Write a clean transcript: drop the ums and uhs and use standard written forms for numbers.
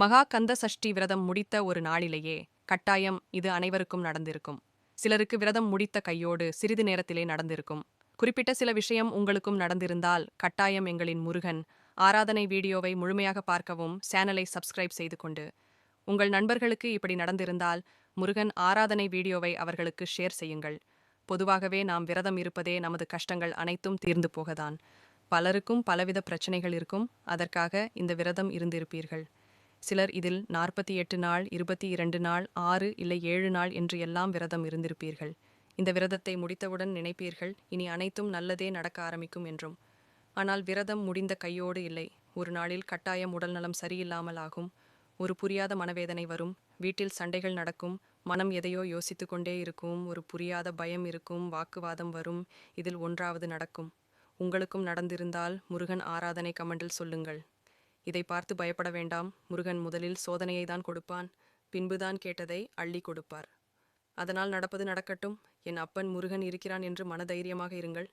மகா கந்த சஷ்டி விரதம் முடித்த ஒரு நாளிலேயே கட்டாயம் இது அனைவருக்கும் நடந்திருக்கும். சிலருக்கு விரதம் முடித்த கையோடு சிறிது நேரத்திலே நடந்திருக்கும். குறிப்பிட்ட சில விஷயம் உங்களுக்கும் நடந்திருந்தால் கட்டாயம் எங்களின் முருகன் ஆராதனை வீடியோவை முழுமையாக பார்க்கவும் சேனலை சப்ஸ்கிரைப் செய்து கொண்டு உங்கள் நண்பர்களுக்கு இப்படி நடந்திருந்தால் முருகன் ஆராதனை வீடியோவை அவர்களுக்கு ஷேர் செய்யுங்கள். பொதுவாகவே நாம் விரதம் இருப்பதே நமது கஷ்டங்கள் அனைத்தும் தீர்ந்து போகதான். பலருக்கும் பலவித பிரச்சனைகள் இருக்கும். அதற்காக இந்த விரதம் இருந்திருப்பீர்கள். சிலர் இதில் 48 நாள், 22 நாள், 6 இல்லை 7 நாள் என்று எல்லாம் விரதம் இருந்திருப்பீர்கள். இந்த விரதத்தை முடித்தவுடன் நினைப்பீர்கள், இனி அனைத்தும் நல்லதே நடக்க ஆரம்பிக்கும் என்றும். ஆனால் விரதம் முடிந்த கையோடு இல்லை. ஒரு நாளில் கட்டாயம் உடல்நலம் சரியில்லாமல் ஆகும். ஒரு புரியாத மனவேதனை வரும். வீட்டில் சண்டைகள் நடக்கும். மனம் எதையோ யோசித்து கொண்டே இருக்கும். ஒரு புரியாத பயம் இருக்கும். வாக்குவாதம் வரும். இதில் ஒன்றாவது நடக்கும். உங்களுக்கும் நடந்திருந்தால் முருகன் ஆராதனை கமெண்டில் சொல்லுங்கள். இதை பார்த்து பயப்பட வேண்டாம். முருகன் முதலில் சோதனையை தான் கொடுப்பான். பின்புதான் கேட்டதை அள்ளி கொடுப்பார். அதனால் நடப்பது நடக்கட்டும். என் அப்பன் முருகன் இருக்கிறான் என்று மனதைரியமாக இருங்கள்.